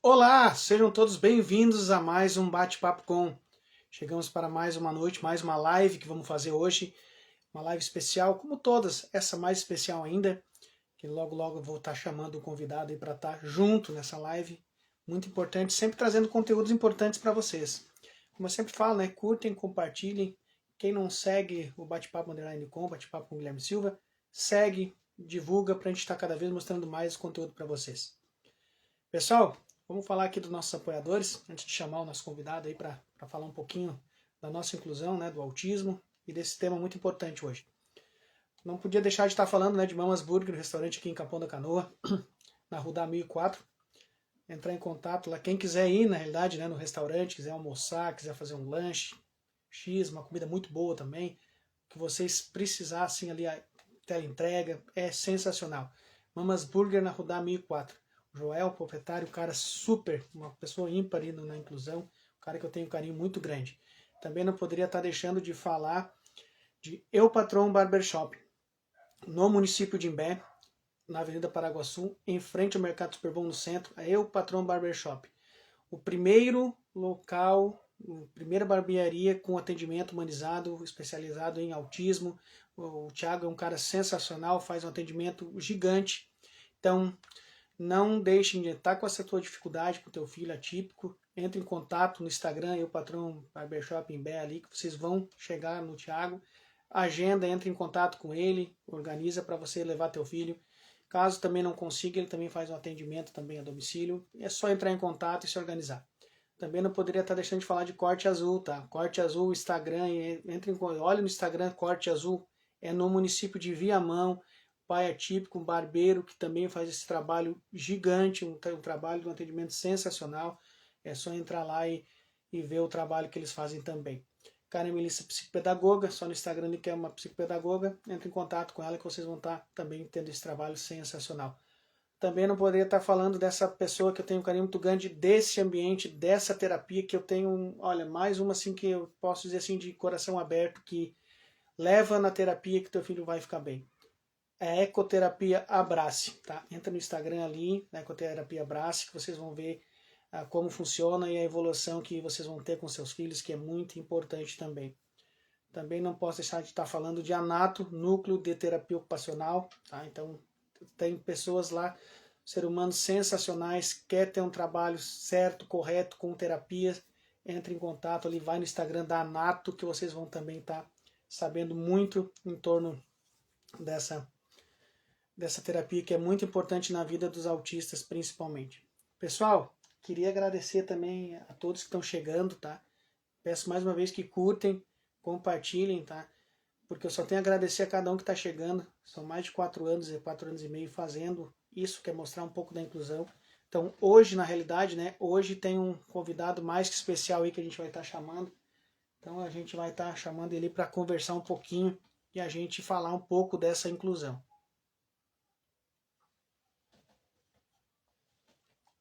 Olá, sejam todos bem-vindos a mais um Bate-Papo Com. Chegamos para mais uma noite, mais uma live que vamos fazer hoje. Uma live especial, como todas, essa mais especial ainda, que logo logo eu vou estar chamando o convidado aí para estar junto nessa live. Muito importante, sempre trazendo conteúdos importantes para vocês. Como eu sempre falo, né? Curtem, compartilhem. Quem não segue o Bate-Papo Underline Com, Bate-Papo com Guilherme Silva, segue, divulga para a gente estar cada vez mostrando mais conteúdo para vocês. Pessoal, vamos falar aqui dos nossos apoiadores, antes de chamar o nosso convidado aí para falar um pouquinho da nossa inclusão, né, do autismo e desse tema muito importante hoje. Não podia deixar de estar falando, né, de Mamas Burger, restaurante aqui em Capão da Canoa, na Rua 1004. Entrar em contato lá, quem quiser ir, na realidade, né, no restaurante, quiser almoçar, quiser fazer um lanche, X, uma comida muito boa também, que vocês precisassem ali, a tela entrega, é sensacional. Mamas Burger na Rua 1004. Joel, proprietário, cara super, uma pessoa ímpar na inclusão, um cara que eu tenho um carinho muito grande. Também não poderia estar deixando de falar de Eu Patrão Barbershop, no município de Imbé, na Avenida Paraguaçu, em frente ao Mercado Superbom no centro, a Eu Patrão Barbershop. O primeiro local, a primeira barbearia com atendimento humanizado, especializado em autismo. O Thiago é um cara sensacional, faz um atendimento gigante. Então, não deixem de estar com essa tua dificuldade com o teu filho atípico. Entre em contato no Instagram, eu patrão Barbershop em Bé ali, que vocês vão chegar no Thiago. Agenda, entre em contato com ele, organiza para você levar teu filho. Caso também não consiga, ele também faz um atendimento também a domicílio. É só entrar em contato e se organizar. Também não poderia estar deixando de falar de Corte Azul, tá? Corte Azul, Instagram, olha no Instagram, Corte Azul, é no município de Viamão. Pai atípico, um barbeiro que também faz esse trabalho gigante, um trabalho de um atendimento sensacional. É só entrar lá e ver o trabalho que eles fazem também. Karen Melissa, psicopedagoga, só no Instagram que é uma psicopedagoga, entre em contato com ela que vocês vão estar também tendo esse trabalho sensacional. Também não poderia estar falando dessa pessoa que eu tenho um carinho muito grande, desse ambiente, dessa terapia que eu tenho, olha, mais uma assim que eu posso dizer assim de coração aberto, que leva na terapia que teu filho vai ficar bem. É Ecoterapia Abrace, tá? Entra no Instagram ali, na Ecoterapia Abrace, que vocês vão ver como funciona e a evolução que vocês vão ter com seus filhos, que é muito importante também. Também não posso deixar de estar falando de Anato, Núcleo de Terapia Ocupacional, tá? Então, tem pessoas lá, seres humanos sensacionais, quer ter um trabalho certo, correto, com terapias, entre em contato ali, vai no Instagram da Anato, que vocês vão também estar sabendo muito em torno dessa terapia que é muito importante na vida dos autistas, principalmente. Pessoal, queria agradecer também a todos que estão chegando, tá? Peço mais uma vez que curtem, compartilhem, tá? Porque eu só tenho a agradecer a cada um que está chegando. São mais de 4 anos, 4 anos e meio fazendo isso, que é mostrar um pouco da inclusão. Então, hoje, na realidade, né? Hoje tem um convidado mais que especial aí que a gente vai estar chamando. Então, a gente vai estar chamando ele para conversar um pouquinho e a gente falar um pouco dessa inclusão.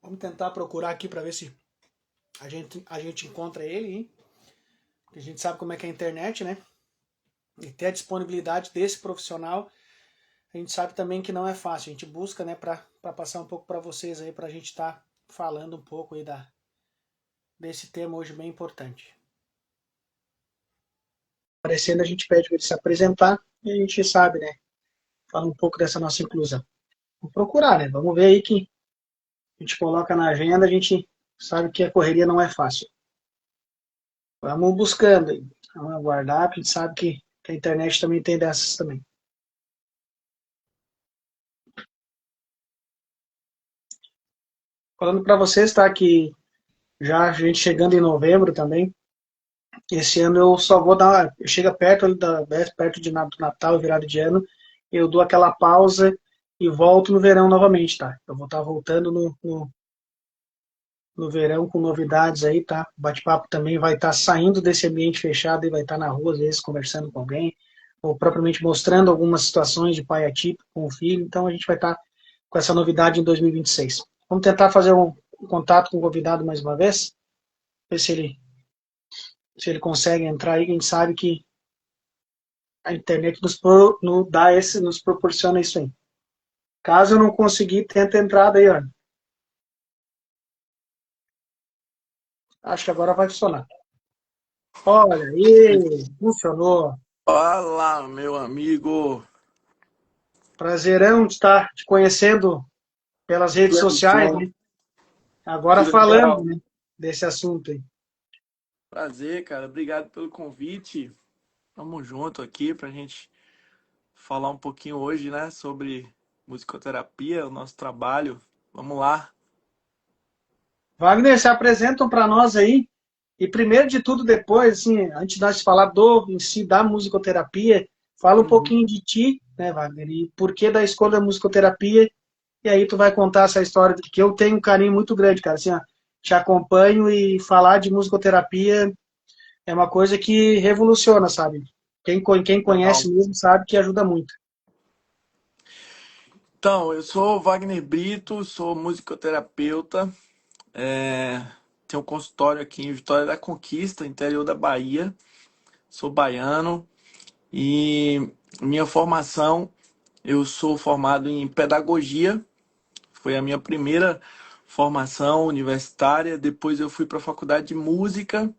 Vamos tentar procurar aqui para ver se a gente encontra ele, hein? Porque a gente sabe como é que é a internet, né? E ter a disponibilidade desse profissional, a gente sabe também que não é fácil. A gente busca, né, para passar um pouco para vocês aí, para a gente estar falando um pouco aí desse tema hoje bem importante. Aparecendo, a gente pede para ele se apresentar e a gente sabe, né? Fala um pouco dessa nossa inclusão. Vamos procurar, né? Vamos ver aí que a gente coloca na agenda, a gente sabe que a correria não é fácil. Vamos buscando aí. Vamos aguardar, porque a gente sabe que a internet também tem dessas também. Falando para vocês, tá? Que já a gente chegando em novembro também. Esse ano eu só vou dar. Chega perto perto do Natal e virada de ano, eu dou aquela pausa e volto no verão novamente, tá? Eu vou estar voltando no verão com novidades aí, tá? O bate-papo também vai estar saindo desse ambiente fechado e vai estar na rua, às vezes, conversando com alguém, ou propriamente mostrando algumas situações de pai atípico com o filho. Então a gente vai estar com essa novidade em 2026. Vamos tentar fazer um contato com o convidado mais uma vez, ver se ele consegue entrar aí. Quem sabe que a internet nos proporciona isso aí. Caso eu não conseguir, tenta a entrada aí, ó. Acho que agora vai funcionar. Olha aí, funcionou. Olá, meu amigo. Prazerão de estar te conhecendo pelas redes Tudo sociais, bom? né? Agora Que falando, legal. né, desse assunto aí. Prazer, cara. Obrigado pelo convite. Tamo junto aqui pra gente falar um pouquinho hoje, né, sobre musicoterapia, o nosso trabalho. Vamos lá. Wagner, se apresentam para nós aí. E primeiro de tudo, depois, assim, antes de nós falar em si da musicoterapia, fala um Uhum. pouquinho de ti, né, Wagner, e por que da escolha da musicoterapia. E aí tu vai contar essa história, porque eu tenho um carinho muito grande, cara. Assim, ó, te acompanho e falar de musicoterapia é uma coisa que revoluciona, sabe? Quem Legal. conhece mesmo sabe que ajuda muito. Então, eu sou Wagner Brito, sou musicoterapeuta. é, Tenho um consultório aqui em Vitória da Conquista, interior da Bahia. Sou baiano e minha formação, eu sou formado em pedagogia. Foi a minha primeira formação universitária. Depois eu fui para a faculdade de música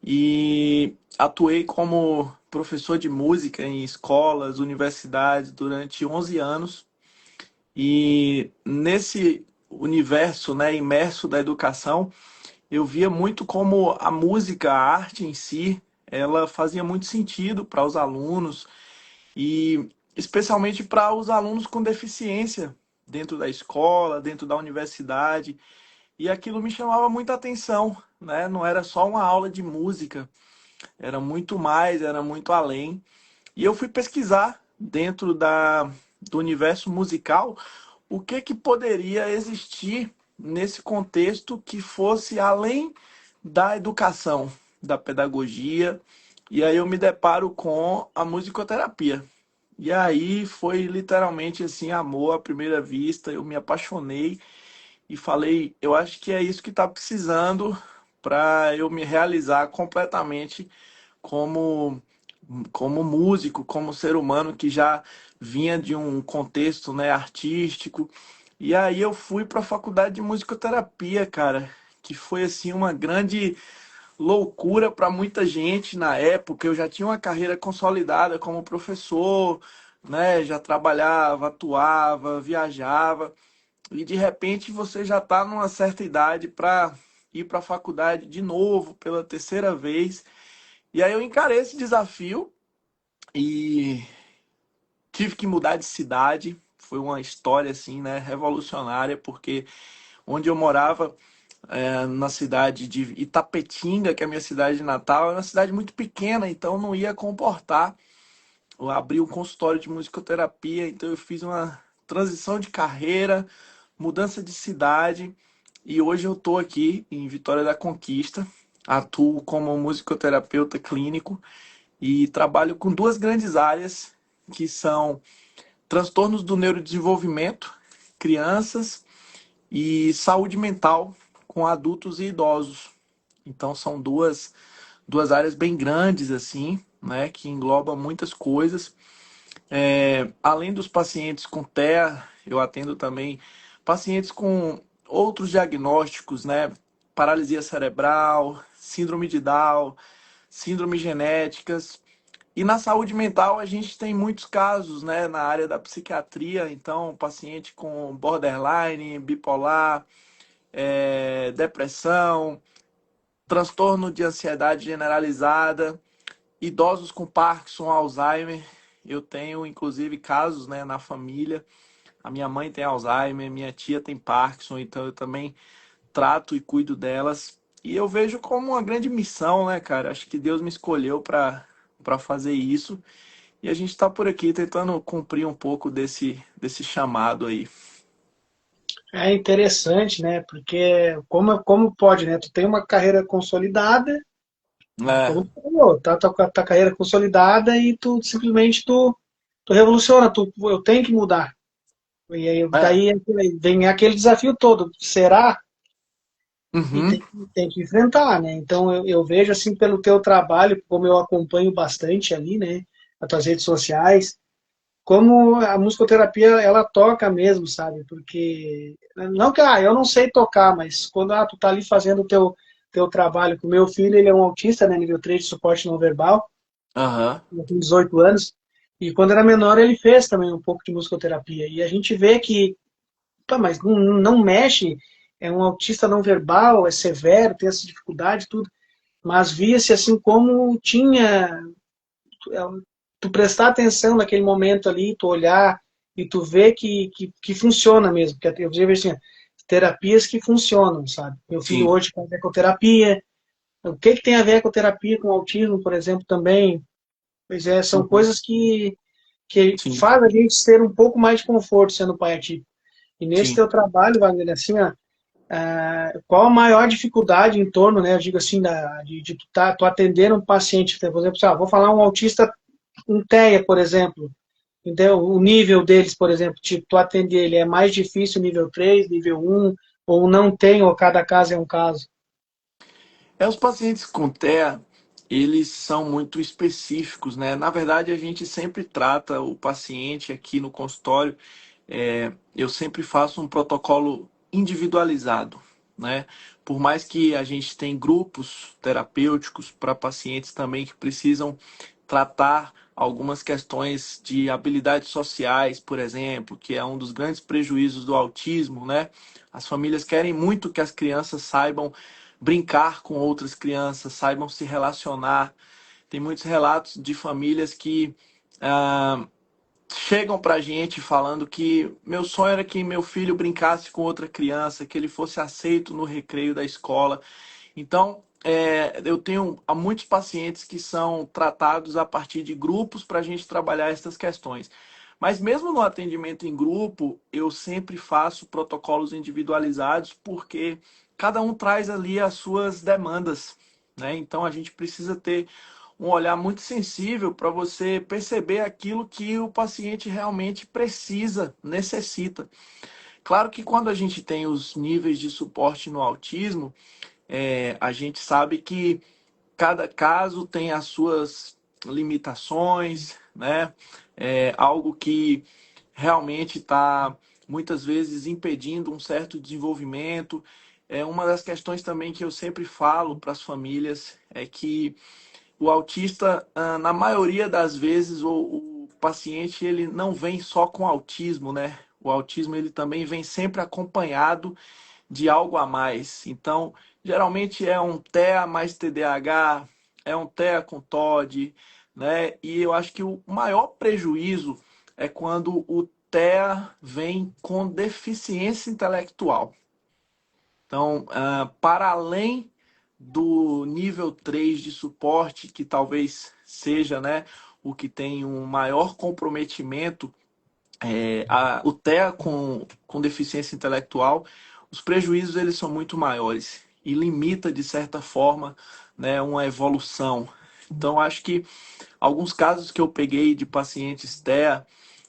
e atuei como professor de música em escolas, universidades durante 11 anos. E nesse universo, né, imerso da educação, eu via muito como a música, a arte em si, ela fazia muito sentido para os alunos e especialmente para os alunos com deficiência dentro da escola, dentro da universidade. E aquilo me chamava muita atenção, né? Não era só uma aula de música, era muito mais, era muito além. E eu fui pesquisar dentro do universo musical o que que poderia existir nesse contexto que fosse além da educação, da pedagogia. E aí eu me deparo com a musicoterapia. E aí foi literalmente assim, amor à primeira vista, eu me apaixonei e falei, eu acho que é isso que está precisando para eu me realizar completamente como como músico, como ser humano que já vinha de um contexto, né, artístico. E aí eu fui para a faculdade de musicoterapia, cara, que foi assim uma grande loucura para muita gente na época. Eu já tinha uma carreira consolidada como professor, né? Já trabalhava, atuava, viajava e de repente você já está numa certa idade para ir para a faculdade de novo pela terceira vez. E aí eu encarei esse desafio e tive que mudar de cidade. Foi uma história assim, né, revolucionária, porque onde eu morava, na cidade de Itapetinga, que é a minha cidade de natal, é uma cidade muito pequena, então não ia comportar. Eu abri um consultório de musicoterapia, então eu fiz uma transição de carreira, mudança de cidade, e hoje eu estou aqui em Vitória da Conquista, atuo como musicoterapeuta clínico e trabalho com duas grandes áreas, que são transtornos do neurodesenvolvimento, crianças, e saúde mental com adultos e idosos. Então são duas áreas bem grandes assim, né, que englobam muitas coisas. Além dos pacientes com TEA, eu atendo também pacientes com outros diagnósticos, né, paralisia cerebral, síndrome de Down, síndromes genéticas. E na saúde mental a gente tem muitos casos, né, na área da psiquiatria, então paciente com borderline, bipolar, depressão, transtorno de ansiedade generalizada, idosos com Parkinson, Alzheimer. Eu tenho, inclusive, casos, né, na família. A minha mãe tem Alzheimer, minha tia tem Parkinson, então eu também trato e cuido delas. E eu vejo como uma grande missão, né, cara? Acho que Deus me escolheu para fazer isso. E a gente está por aqui tentando cumprir um pouco desse chamado aí. É interessante, né? Porque como pode, né? Tu tem uma carreira consolidada, É, como tu falou, tá com a tua carreira consolidada e tu simplesmente tu revoluciona, eu tenho que mudar. E aí, é. daí vem aquele desafio todo. Será? E Uhum. tem que enfrentar, né? Então eu vejo assim pelo teu trabalho, como eu acompanho bastante ali, né? Nas tuas redes sociais, como a musicoterapia ela toca mesmo, sabe? Porque não que eu não sei tocar, mas quando tu tá ali fazendo teu trabalho com o meu filho, ele é um autista, né, nível 3 de suporte não verbal, Aham. ele tem 18 anos, e quando era menor ele fez também um pouco de musicoterapia. E a gente vê que, pá, mas não mexe, é um autista não verbal, é severo, tem essa dificuldade, tudo, mas via-se assim como tinha, é, tu prestar atenção naquele momento ali, tu olhar e tu ver que funciona mesmo, porque eu vejo assim, terapias que funcionam, sabe? Meu filho Sim, hoje faz ecoterapia, o que tem a ver ecoterapia com autismo, por exemplo, também? Pois é, são uhum, coisas que sim, faz a gente ter um pouco mais de conforto sendo pai atípico. E nesse sim. teu trabalho, Wagner, assim, ó, qual a maior dificuldade em torno, né, eu digo assim, de tu atender um paciente, por exemplo, assim, vou falar um autista, um TEA, por exemplo, então, o nível deles, por exemplo, tipo, tu atender ele é mais difícil, nível 3 nível um ou não tem, ou cada caso é um caso. Os pacientes com TEA, eles são muito específicos, né? Na verdade, a gente sempre trata o paciente aqui no consultório, eu sempre faço um protocolo individualizado, né? Por mais que a gente tem grupos terapêuticos para pacientes também que precisam tratar algumas questões de habilidades sociais, por exemplo, que é um dos grandes prejuízos do autismo, né? As famílias querem muito que as crianças saibam brincar com outras crianças, saibam se relacionar. Tem muitos relatos de famílias que chegam pra gente falando que meu sonho era que meu filho brincasse com outra criança, que ele fosse aceito no recreio da escola. Então, eu tenho há muitos pacientes que são tratados a partir de grupos para a gente trabalhar essas questões. Mas mesmo no atendimento em grupo, eu sempre faço protocolos individualizados, porque cada um traz ali as suas demandas, né? Então a gente precisa ter um olhar muito sensível para você perceber aquilo que o paciente realmente precisa, necessita. Claro que quando a gente tem os níveis de suporte no autismo, a gente sabe que cada caso tem as suas limitações, né? É algo que realmente está muitas vezes impedindo um certo desenvolvimento. É uma das questões também que eu sempre falo para as famílias é que o autista, na maioria das vezes, o paciente ele não vem só com autismo, né? O autismo ele também vem sempre acompanhado de algo a mais. Então, geralmente é um TEA mais TDAH, é um TEA com TOD, né? E eu acho que o maior prejuízo é quando o TEA vem com deficiência intelectual. Então, para além do nível 3 de suporte, que talvez seja, né, o que tem um maior comprometimento, o TEA com deficiência intelectual, os prejuízos eles são muito maiores e limita, de certa forma, né, uma evolução. Então, acho que alguns casos que eu peguei de pacientes TEA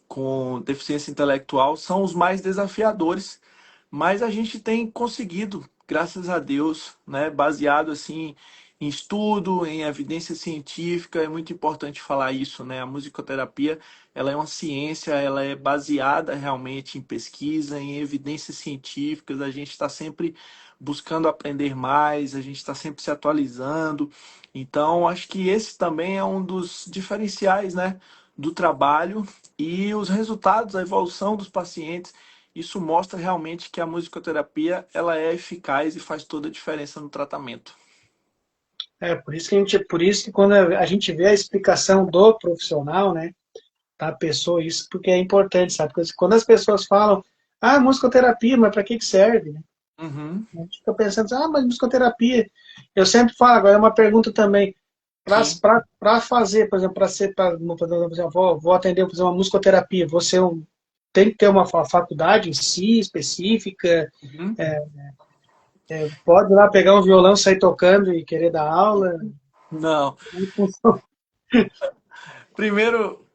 com deficiência intelectual são os mais desafiadores, mas a gente tem conseguido, graças a Deus, né, baseado assim em estudo, em evidência científica, é muito importante falar isso, né? A musicoterapia, ela é uma ciência, ela é baseada realmente em pesquisa, em evidências científicas, a gente está sempre buscando aprender mais, a gente está sempre se atualizando. Então, acho que esse também é um dos diferenciais, né, do trabalho e os resultados, a evolução dos pacientes. Isso mostra realmente que a musicoterapia ela é eficaz e faz toda a diferença no tratamento. Por isso que por isso que quando a gente vê a explicação do profissional, né, da pessoa, isso porque é importante, sabe? Porque quando as pessoas falam, musicoterapia, mas para que serve, né? Uhum, A gente fica pensando, mas musicoterapia. Eu sempre falo, agora é uma pergunta também, sim. para fazer, por exemplo, por exemplo, vou atender, por exemplo, uma musicoterapia, tem que ter uma faculdade em si, específica, Uhum. pode ir lá pegar um violão, sair tocando e querer dar aula. Não.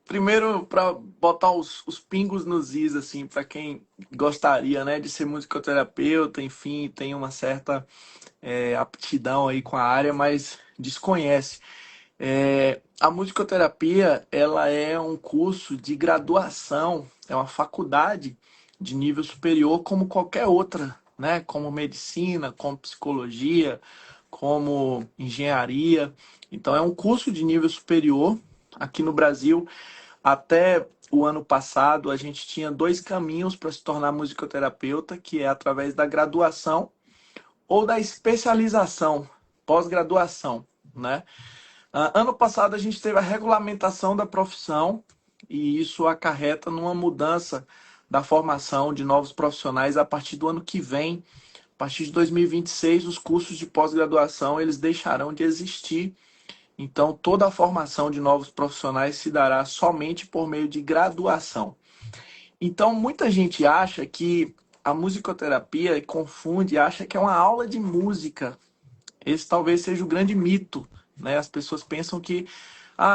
Primeiro para botar os pingos nos is, assim, para quem gostaria, né, de ser musicoterapeuta, enfim, tem uma certa aptidão aí com a área, mas desconhece. A musicoterapia, ela é um curso de graduação, é uma faculdade de nível superior como qualquer outra, né? Como medicina, como psicologia, como engenharia. Então, é um curso de nível superior. Aqui no Brasil, até o ano passado, a gente tinha dois caminhos para se tornar musicoterapeuta, que é através da graduação ou da especialização, pós-graduação, né? Ano passado a gente teve a regulamentação da profissão e isso acarreta numa mudança da formação de novos profissionais a partir do ano que vem. A partir de 2026, os cursos de pós-graduação eles deixarão de existir. Então, toda a formação de novos profissionais se dará somente por meio de graduação. Então, muita gente acha que a musicoterapia confunde, acha que é uma aula de música. Esse talvez seja o grande mito, né? As pessoas pensam que,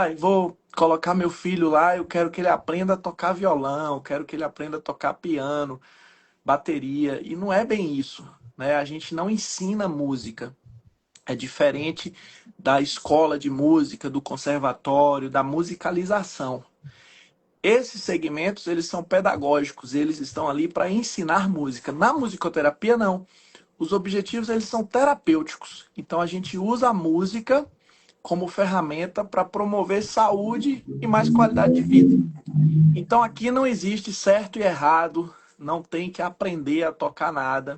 eu vou colocar meu filho lá, eu quero que ele aprenda a tocar violão, eu quero que ele aprenda a tocar piano, bateria, e não é bem isso, né? A gente não ensina música. É diferente da escola de música, do conservatório, da musicalização. Esses segmentos, eles são pedagógicos, eles estão ali para ensinar música. Na musicoterapia, não. Os objetivos, eles são terapêuticos. Então, a gente usa a música como ferramenta para promover saúde e mais qualidade de vida. Então, aqui não existe certo e errado, não tem que aprender a tocar nada,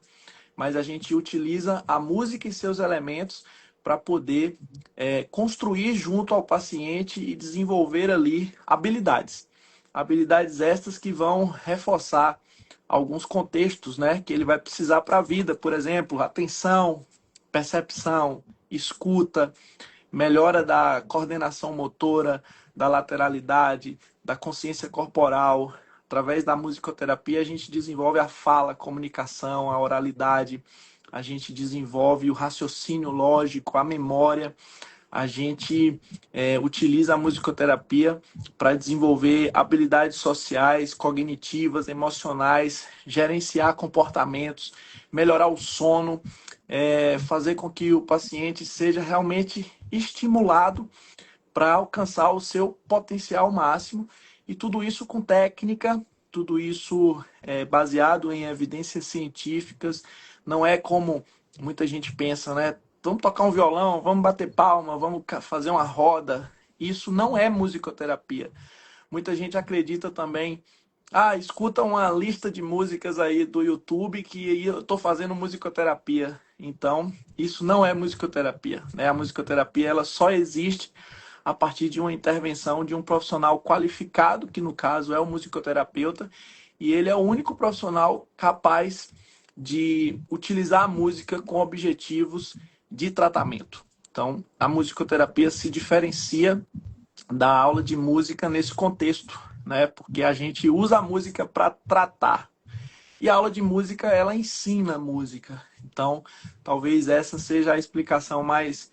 mas a gente utiliza a música e seus elementos para poder construir junto ao paciente e desenvolver ali habilidades. Habilidades estas que vão reforçar alguns contextos, né, que ele vai precisar para a vida. Por exemplo, atenção, percepção, escuta, melhora da coordenação motora, da lateralidade, da consciência corporal. Através da musicoterapia, a gente desenvolve a fala, a comunicação, a oralidade, a gente desenvolve o raciocínio lógico, a memória. A gente utiliza a musicoterapia para desenvolver habilidades sociais, cognitivas, emocionais, gerenciar comportamentos, melhorar o sono, fazer com que o paciente seja realmente estimulado para alcançar o seu potencial máximo, e tudo isso com técnica, tudo isso baseado em evidências científicas. Não é como muita gente pensa, né? Vamos tocar um violão, vamos bater palma, vamos fazer uma roda. Isso não é musicoterapia. Muita gente acredita também, escuta uma lista de músicas aí do YouTube que eu estou fazendo musicoterapia. Então, isso não é musicoterapia, né? A musicoterapia ela só existe a partir de uma intervenção de um profissional qualificado, que no caso é o musicoterapeuta, e ele é o único profissional capaz de utilizar a música com objetivos de tratamento. Então, a musicoterapia se diferencia da aula de música nesse contexto, né? Porque a gente usa a música para tratar. E a aula de música, ela ensina música. Então, talvez essa seja a explicação mais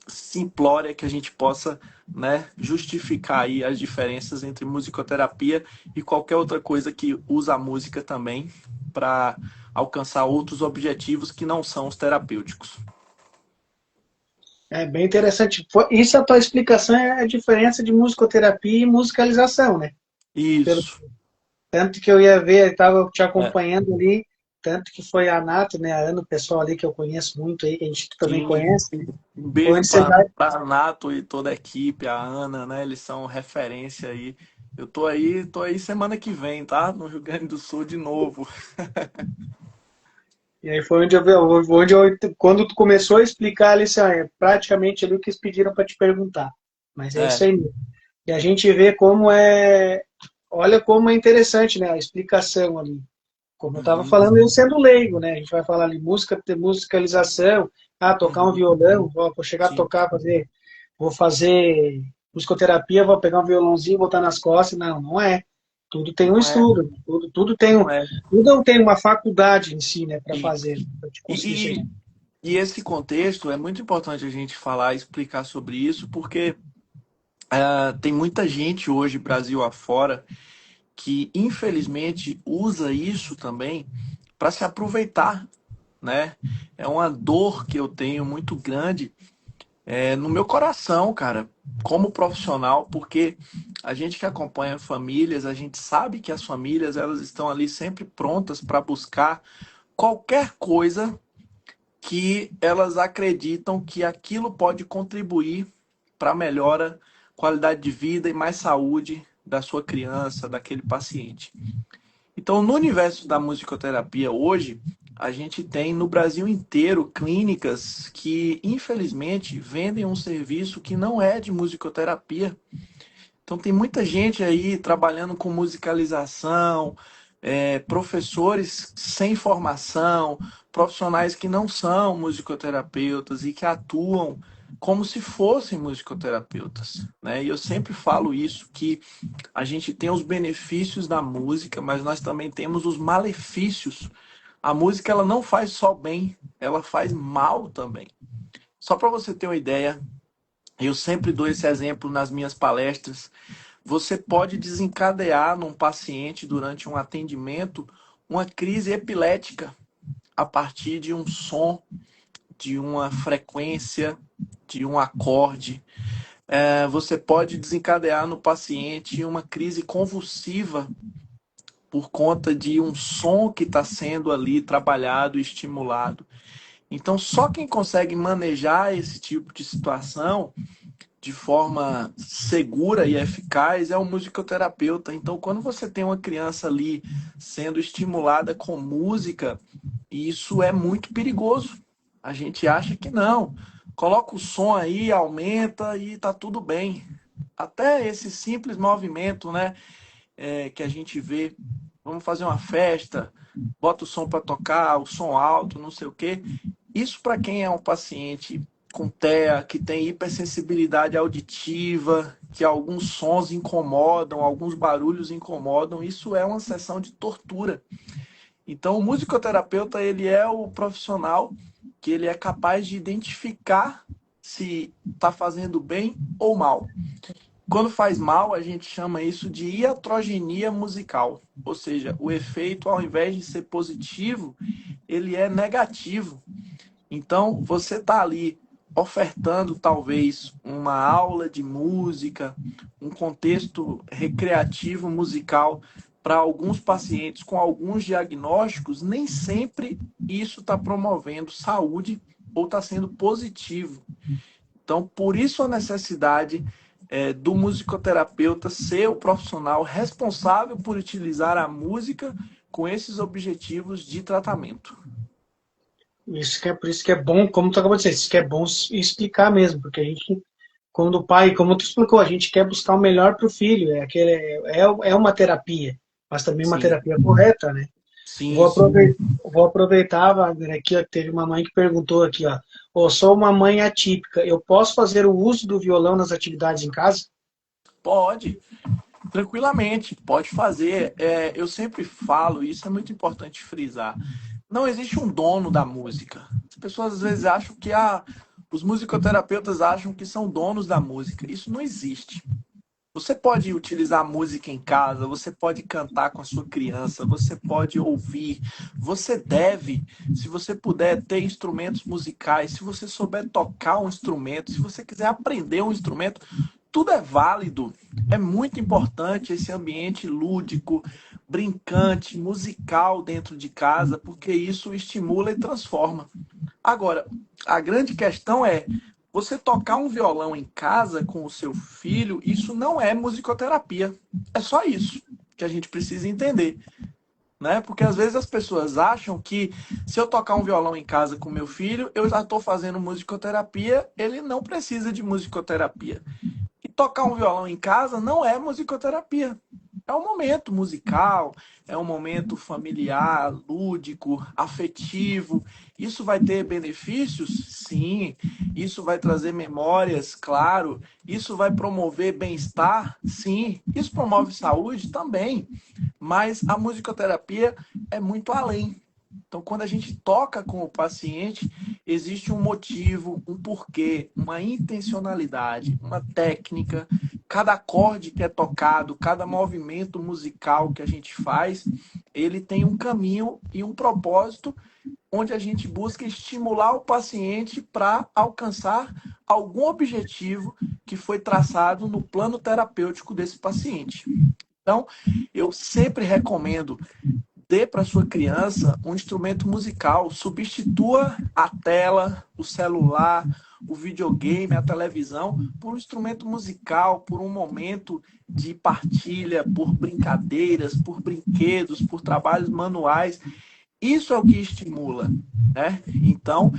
simplória que a gente possa, né, justificar aí as diferenças entre musicoterapia e qualquer outra coisa que usa a música também para alcançar outros objetivos que não são os terapêuticos. É bem interessante. Isso a tua explicação é a diferença de musicoterapia e musicalização, né? Pelo Isso. tanto que eu ia ver, estava te É. acompanhando ali, tanto que foi a Nato, né, a Ana, o pessoal ali que eu conheço muito aí, que a gente também Sim. conhece, né? Um beijo Onde você para vai. a Nato e toda a equipe, a Ana, né? Eles são referência aí. Eu tô aí semana que vem, tá? No Rio Grande do Sul de novo. E aí foi quando tu começou a explicar ali, assim, é praticamente ali o que eles pediram para te perguntar. Mas é isso É. aí mesmo. E a gente vê como olha como é interessante, né, a explicação ali. Como eu estava Uhum. falando, eu sendo leigo, né? A gente vai falar ali música, ter musicalização, tocar um Uhum. violão, vou chegar a Sim. tocar, vou fazer musicoterapia, vou pegar um violãozinho, botar nas costas. Não, não é. Tudo tem um Não é, estudo, não é. tudo tem uma faculdade em si, né, para E, fazer, para te conseguir chegar. e, e esse contexto é muito importante a gente falar e explicar sobre isso, porque tem muita gente hoje, Brasil afora, que infelizmente usa isso também para se aproveitar, né? É uma dor que eu tenho muito grande no meu coração, cara, como profissional, porque a gente que acompanha famílias, a gente sabe que as famílias elas estão ali sempre prontas para buscar qualquer coisa que elas acreditam que aquilo pode contribuir para a melhora, qualidade de vida e mais saúde da sua criança, daquele paciente. Então, no universo da musicoterapia hoje, a gente tem no Brasil inteiro clínicas que, infelizmente, vendem um serviço que não é de musicoterapia. Então, tem muita gente aí trabalhando com musicalização, professores sem formação, profissionais que não são musicoterapeutas e que atuam como se fossem musicoterapeutas, né? E eu sempre falo isso, que a gente tem os benefícios da música, mas nós também temos os malefícios. A música, ela não faz só bem, ela faz mal também. Só para você ter uma ideia, eu sempre dou esse exemplo nas minhas palestras. Você pode desencadear num paciente durante um atendimento uma crise epilética a partir de um som, de uma frequência, de um acorde. Você pode desencadear no paciente uma crise convulsiva por conta de um som que está sendo ali trabalhado e estimulado. Então, só quem consegue manejar esse tipo de situação de forma segura e eficaz é o musicoterapeuta. Então, quando você tem uma criança ali sendo estimulada com música, isso é muito perigoso. A gente acha que não. Coloca o som aí, aumenta e tá tudo bem. Até esse simples movimento, né, que a gente vê, vamos fazer uma festa, bota o som para tocar, o som alto, não sei o quê. Isso para quem é um paciente com TEA, que tem hipersensibilidade auditiva, que alguns sons incomodam, alguns barulhos incomodam, isso é uma sessão de tortura. Então, o musicoterapeuta, ele é o profissional que ele é capaz de identificar se está fazendo bem ou mal. Quando faz mal, a gente chama isso de iatrogenia musical, ou seja, o efeito, ao invés de ser positivo, ele é negativo. Então, você está ali ofertando talvez uma aula de música, um contexto recreativo musical para alguns pacientes com alguns diagnósticos, nem sempre isso está promovendo saúde ou está sendo positivo. Então, por isso a necessidade do musicoterapeuta ser o profissional responsável por utilizar a música com esses objetivos de tratamento. Por isso que é bom, como tu acabou de dizer, isso que é bom explicar mesmo, porque a gente, quando o pai, como tu explicou, a gente quer buscar o melhor para o filho, é uma terapia, mas também uma Sim, terapia correta, né? sim, Vou sim. aproveitar, vou aproveitar, Wagner, aqui, ó, teve uma mãe que perguntou aqui, ó, sou uma mãe atípica, eu posso fazer o uso do violão nas atividades em casa? Pode, tranquilamente, pode fazer. Eu sempre falo, e isso é muito importante frisar. Não existe um dono da música. As pessoas às vezes acham que os musicoterapeutas acham que são donos da música. Isso não existe. Você pode utilizar música em casa, você pode cantar com a sua criança, você pode ouvir, você deve, se você puder, ter instrumentos musicais, se você souber tocar um instrumento, se você quiser aprender um instrumento, tudo é válido. É muito importante esse ambiente lúdico, brincante, musical dentro de casa, porque isso estimula e transforma. Agora, a grande questão é, você tocar um violão em casa com o seu filho, isso não é musicoterapia. É só isso que a gente precisa entender, né? Porque às vezes as pessoas acham que se eu tocar um violão em casa com meu filho, eu já estou fazendo musicoterapia, ele não precisa de musicoterapia. E tocar um violão em casa não é musicoterapia. É um momento musical, é um momento familiar, lúdico, afetivo. Isso vai ter benefícios? Sim. Isso vai trazer memórias? Claro. Isso vai promover bem-estar? Sim. Isso promove saúde? Também. Mas a musicoterapia é muito além. Então, quando a gente toca com o paciente, existe um motivo, um porquê, uma intencionalidade, uma técnica. Cada acorde que é tocado, cada movimento musical que a gente faz, ele tem um caminho e um propósito onde a gente busca estimular o paciente para alcançar algum objetivo que foi traçado no plano terapêutico desse paciente. Então, eu sempre recomendo dê para sua criança um instrumento musical, substitua a tela, o celular, o videogame, a televisão, por um instrumento musical, por um momento de partilha, por brincadeiras, por brinquedos, por trabalhos manuais. Isso é o que estimula, né? Então,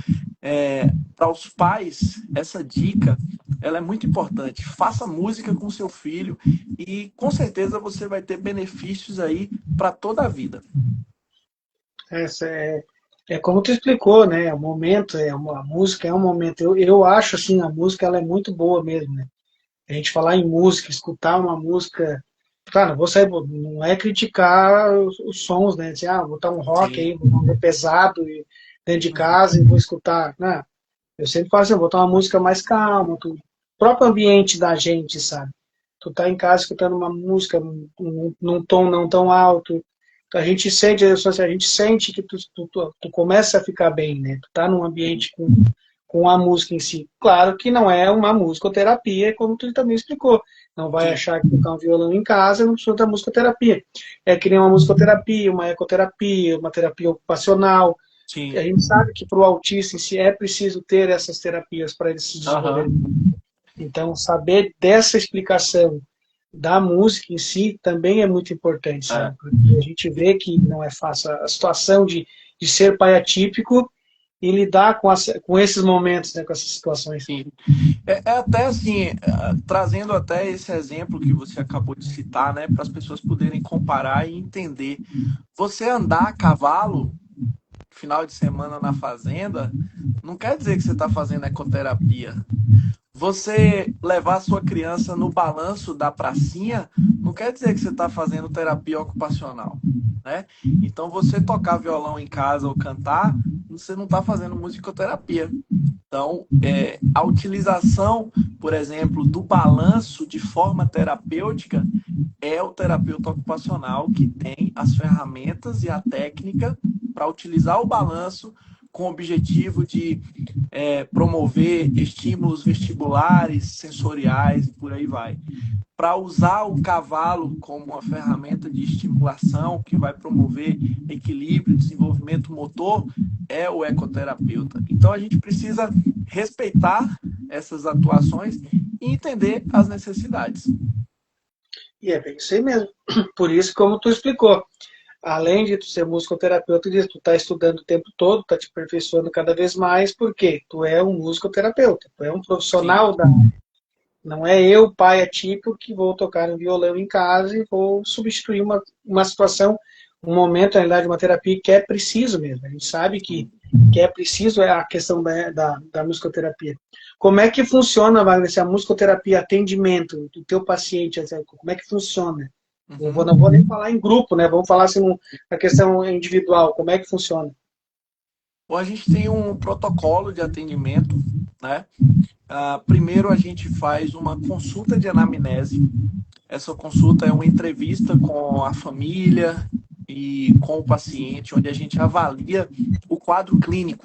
para os pais, essa dica ela é muito importante. Faça música com seu filho e com certeza você vai ter benefícios aí para toda a vida. Essa é como tu explicou, né? O momento, a música é um momento. Eu acho assim, a música ela é muito boa mesmo, né? A gente falar em música, escutar uma música. Claro, não vou sair, não é criticar os sons, né? Dizer, vou botar um rock Sim. aí, vou botar um pesado dentro de Uhum. casa e vou escutar. Não, eu sempre falo assim, vou botar uma música mais calma, o próprio ambiente da gente, sabe? Tu tá em casa escutando uma música num tom não tão alto, a gente sente que tu começa a ficar bem, né? Tu tá num ambiente com a música em si. Claro que não é uma musicoterapia, como tu também explicou. Não vai Sim, achar que tocar um violão em casa não precisa da musicoterapia. É que nem uma musicoterapia, uma ecoterapia, uma terapia ocupacional. A sim. gente sabe que para o autista em si é preciso ter essas terapias para ele se desenvolver. Aham. Então, saber dessa explicação da música em si também é muito importante, É, sabe? Porque a gente vê que não é fácil a situação de ser pai atípico e lidar com esses momentos, né, com essas situações. sim. É até assim, trazendo até esse exemplo que você acabou de citar, né, para as pessoas poderem comparar e entender. Você andar a cavalo final de semana na fazenda, não quer dizer que você está fazendo ecoterapia. Você levar sua criança no balanço da pracinha, não quer dizer que você está fazendo terapia ocupacional, né? Então, você tocar violão em casa ou cantar, você não está fazendo musicoterapia. Então, a utilização, por exemplo, do balanço de forma terapêutica é o terapeuta ocupacional que tem as ferramentas e a técnica para utilizar o balanço com o objetivo de promover estímulos vestibulares, sensoriais e por aí vai. Para usar o cavalo como uma ferramenta de estimulação que vai promover equilíbrio, desenvolvimento motor, é o ecoterapeuta. Então a gente precisa respeitar essas atuações e entender as necessidades. E é bem isso aí mesmo. Por isso, como tu explicou, além de tu ser musicoterapeuta, tu está estudando o tempo todo, está te aperfeiçoando cada vez mais, porque tu é um musicoterapeuta, tu é um Sim, profissional da. Não é eu, pai atípico, que vou tocar um violão em casa e vou substituir uma situação, um momento, na realidade, uma terapia que é preciso mesmo. A gente sabe que é preciso a questão da musicoterapia. Como é que funciona, Wagner, se a musicoterapia, atendimento do teu paciente, como é que funciona? uhum. Não vou nem falar em grupo, né? Vamos falar assim, a questão individual, como é que funciona? Bom, a gente tem um protocolo de atendimento, né? Primeiro a gente faz uma consulta de anamnese. Essa consulta é uma entrevista com a família e com o paciente, onde a gente avalia o quadro clínico.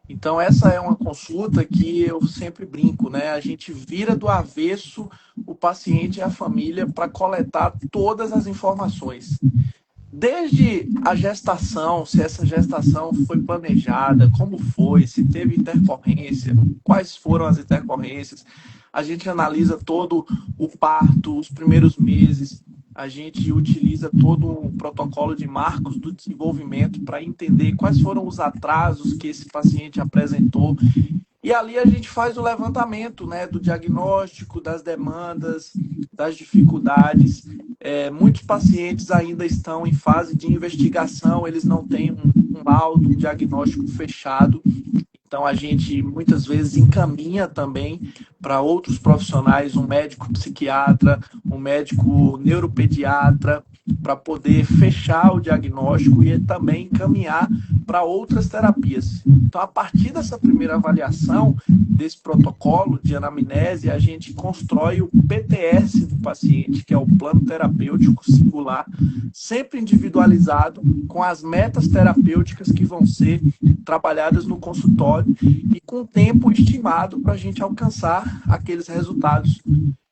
Então, essa é uma consulta que eu sempre brinco, né? A gente vira do avesso o paciente e a família para coletar todas as informações. Desde a gestação, se essa gestação foi planejada, como foi, se teve intercorrência, quais foram as intercorrências. A gente analisa todo o parto, os primeiros meses, a gente utiliza todo um protocolo de marcos do desenvolvimento para entender quais foram os atrasos que esse paciente apresentou e ali a gente faz o levantamento, né, do diagnóstico, das demandas, das dificuldades. Muitos pacientes ainda estão em fase de investigação, eles não têm um laudo, um diagnóstico fechado. Então a gente muitas vezes encaminha também para outros profissionais, um médico psiquiatra, um médico neuropediatra, para poder fechar o diagnóstico e também encaminhar para outras terapias. Então, a partir dessa primeira avaliação desse protocolo de anamnese, a gente constrói o PTS do paciente, que é o plano terapêutico singular, sempre individualizado, com as metas terapêuticas que vão ser trabalhadas no consultório e com tempo estimado para a gente alcançar aqueles resultados.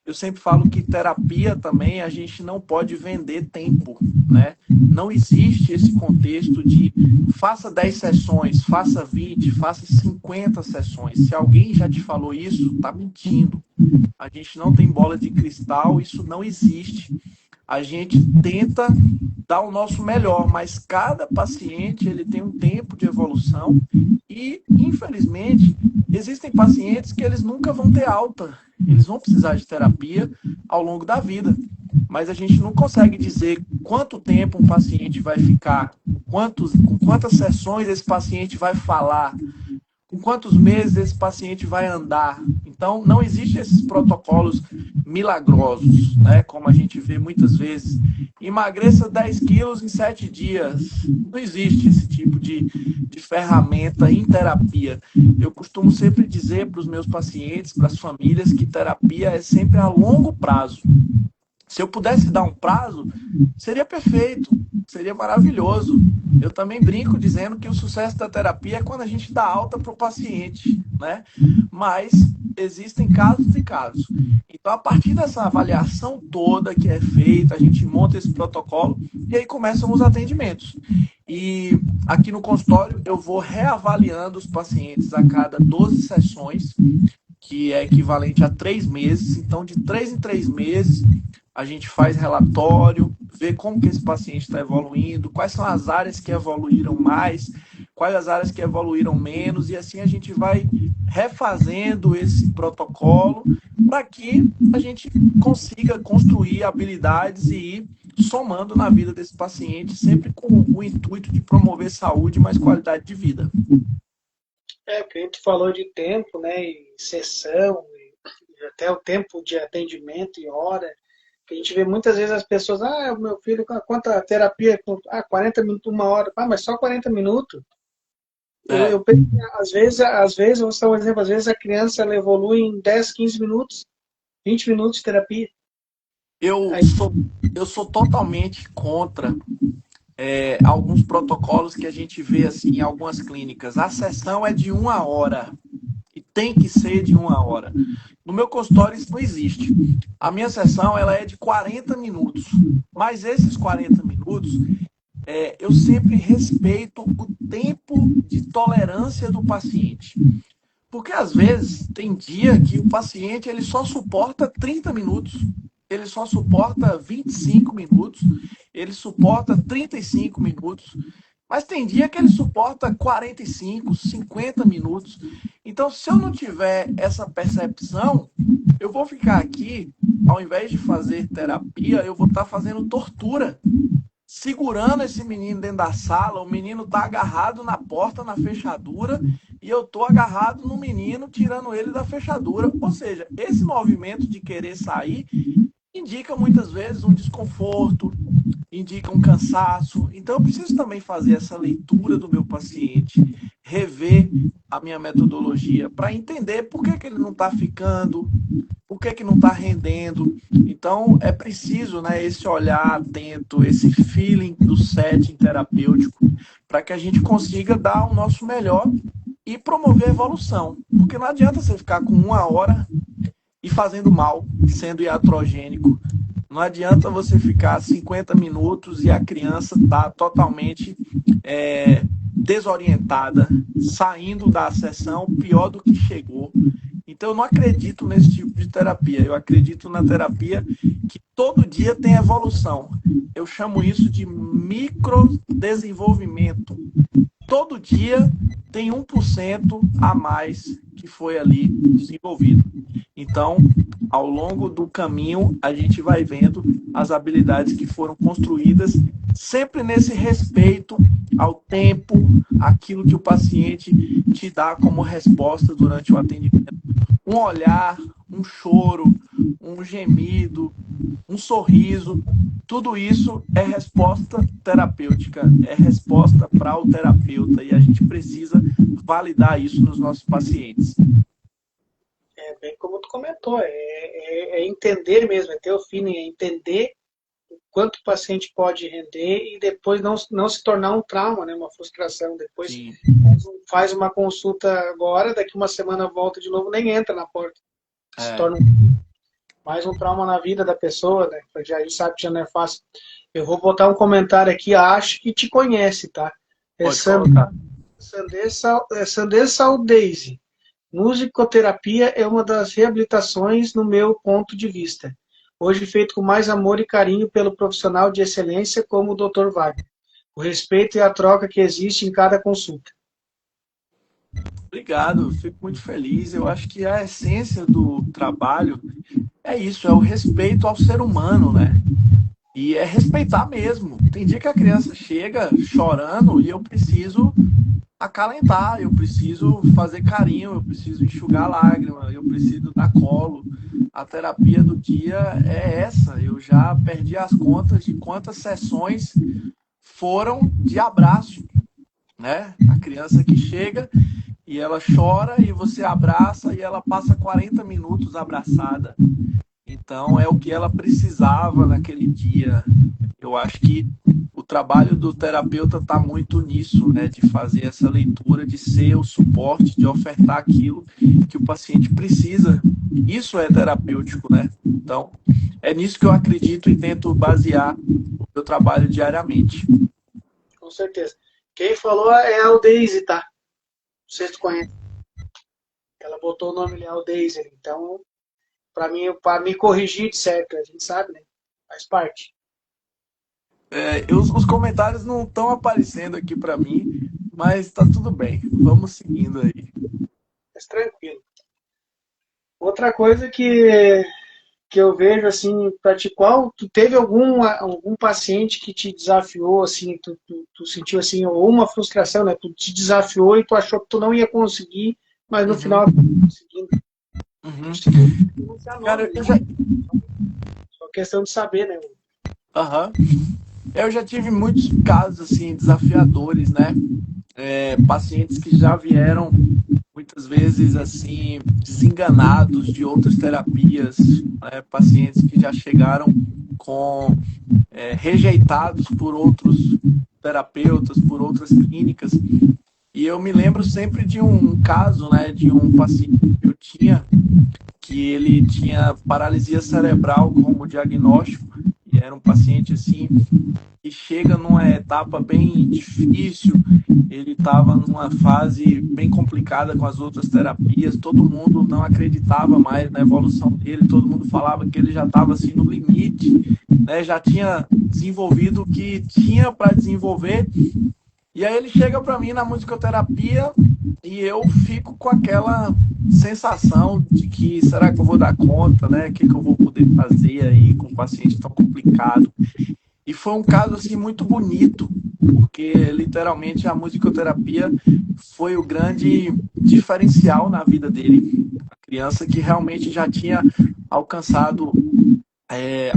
eu sempre falo que terapia também a gente não pode vender tempo, né? Não existe esse contexto de faça 10 sessões, faça 20, faça 50 sessões. Se alguém já te falou isso, tá mentindo. A gente não tem bola de cristal, isso não existe. A gente tenta dar o nosso melhor, mas cada paciente ele tem um tempo de evolução e, infelizmente, existem pacientes que eles nunca vão ter alta. Eles vão precisar de terapia ao longo da vida, mas a gente não consegue dizer quanto tempo um paciente vai ficar, com quantas sessões esse paciente vai falar, com quantos meses esse paciente vai andar. Então, não existem esses protocolos milagrosos, né? Como a gente vê muitas vezes. Emagreça 10 quilos em 7 dias. Não existe esse tipo de ferramenta em terapia. Eu costumo sempre dizer para os meus pacientes, para as famílias, que terapia é sempre a longo prazo. Se eu pudesse dar um prazo, seria perfeito, seria maravilhoso. Eu também brinco dizendo que o sucesso da terapia é quando a gente dá alta para o paciente, né? Mas existem casos e casos. Então, a partir dessa avaliação toda que é feita, a gente monta esse protocolo e aí começam os atendimentos. E aqui no consultório eu vou reavaliando os pacientes a cada 12 sessões, que é equivalente a 3 meses. Então, de 3 em 3 meses, a gente faz relatório, vê como que esse paciente está evoluindo, quais são as áreas que evoluíram mais, quais as áreas que evoluíram menos, e assim a gente vai refazendo esse protocolo para que a gente consiga construir habilidades e ir somando na vida desse paciente, sempre com o intuito de promover saúde e mais qualidade de vida. Porque a gente falou de tempo, né, e sessão, e até o tempo de atendimento e hora, que a gente vê muitas vezes as pessoas, o meu filho, quanta terapia? 40 minutos, 1 hora. Mas só 40 minutos? É, Eu penso que às vezes, vou dar um exemplo, às vezes a criança ela evolui em 10, 15 minutos, 20 minutos de terapia. eu Aí, sou, eu sou totalmente contra alguns protocolos que a gente vê assim em algumas clínicas. A sessão é de 1 hora e tem que ser de 1 hora. No meu consultório isso não existe. A minha sessão ela é de 40 minutos, mas esses 40 minutos eu sempre respeito o tempo de tolerância do paciente. Porque às vezes tem dia que o paciente ele só suporta 30 minutos, ele só suporta 25 minutos, ele suporta 35 minutos, mas tem dia que ele suporta 45, 50 minutos. Então, se eu não tiver essa percepção, eu vou ficar aqui, ao invés de fazer terapia, eu vou estar fazendo tortura, segurando esse menino dentro da sala, o menino tá agarrado na porta, na fechadura, e eu tô agarrado no menino, tirando ele da fechadura. Ou seja, esse movimento de querer sair indica muitas vezes um desconforto, indica um cansaço. Então eu preciso também fazer essa leitura do meu paciente, rever a minha metodologia para entender por que, que ele não está ficando, por que, que não está rendendo. Então é preciso, né, esse olhar atento, esse feeling do setting terapêutico, para que a gente consiga dar o nosso melhor e promover a evolução. Porque não adianta você ficar com 1 hora e fazendo mal, sendo iatrogênico. Não adianta você ficar 50 minutos e a criança está totalmente desorientada, saindo da sessão pior do que chegou. Então, eu não acredito nesse tipo de terapia. Eu acredito na terapia que todo dia tem evolução. Eu chamo isso de microdesenvolvimento. Todo dia tem 1% a mais que foi ali desenvolvido. Então, ao longo do caminho, a gente vai vendo as habilidades que foram construídas, sempre nesse respeito ao tempo, aquilo que o paciente te dá como resposta durante o atendimento. Um olhar, um choro, um gemido, um sorriso, tudo isso é resposta terapêutica, é resposta para o terapeuta e a gente precisa validar isso nos nossos pacientes. bem como tu comentou, é entender mesmo, é ter o feeling, é entender quanto o paciente pode render e depois não se tornar um trauma, né, uma frustração. Depois Sim, faz uma consulta agora, daqui uma semana volta de novo, nem entra na porta. Se é, torna um mais um trauma na vida da pessoa, né? Porque a gente sabe que já não é fácil. Eu vou botar um comentário aqui, acho que te conhece, tá? É Pode colocar. Sandê Saldeise. Musicoterapia é uma das reabilitações no meu ponto de vista. Hoje feito com mais amor e carinho pelo profissional de excelência como o Dr. Wagner. O respeito e a troca que existe em cada consulta. Obrigado, fico muito feliz. Eu acho que a essência do trabalho é isso, é o respeito ao ser humano, né? E é respeitar mesmo. Tem dia que a criança chega chorando e eu preciso acalentar, eu preciso fazer carinho, eu preciso enxugar lágrima, eu preciso dar colo. A terapia do dia é essa. Eu já perdi as contas de quantas sessões foram de abraço, né? A criança que chega e ela chora e você abraça e ela passa 40 minutos abraçada. Então é o que ela precisava naquele dia. Eu acho que o trabalho do terapeuta está muito nisso, né? De fazer essa leitura, de ser o suporte, de ofertar aquilo que o paciente precisa. Isso é terapêutico, né? Então, é nisso que eu acredito e tento basear o meu trabalho diariamente. Com certeza. Quem falou é a Aldeise, tá? Não sei se tu conhece. Ela botou o nome ali, Aldeise. Então, para me corrigir de certo, a gente sabe, né? Faz parte. Os comentários não estão aparecendo aqui para mim, mas tá tudo bem. Vamos seguindo aí. Mas tranquilo. Outra coisa que eu vejo assim, para ti, qual tu teve algum paciente que te desafiou assim, tu sentiu assim, ou uma frustração, né? Tu te desafiou e tu achou que tu não ia conseguir, mas no final Uhum, acabou conseguindo. Não uhum. precisa pronunciar nome, Cara, né? Só questão de saber, né? aham. Eu já tive muitos casos assim desafiadores, né? Pacientes que já vieram muitas vezes assim desenganados de outras terapias, né? Pacientes que já chegaram com rejeitados por outros terapeutas, por outras clínicas. E eu me lembro sempre de um caso, né, de um paciente que eu tinha que ele tinha paralisia cerebral como diagnóstico e era um paciente assim que chega numa etapa bem difícil, ele estava numa fase bem complicada com as outras terapias, todo mundo não acreditava mais na evolução dele, todo mundo falava que ele já estava assim no limite, né? Já tinha desenvolvido o que tinha para desenvolver e aí ele chega para mim na musicoterapia e eu fico com aquela sensação de que será que eu vou dar conta, né? O que, que eu vou poder fazer aí com um paciente tão complicado? E foi um caso assim muito bonito, porque literalmente a musicoterapia foi o grande diferencial na vida dele. A criança que realmente já tinha alcançado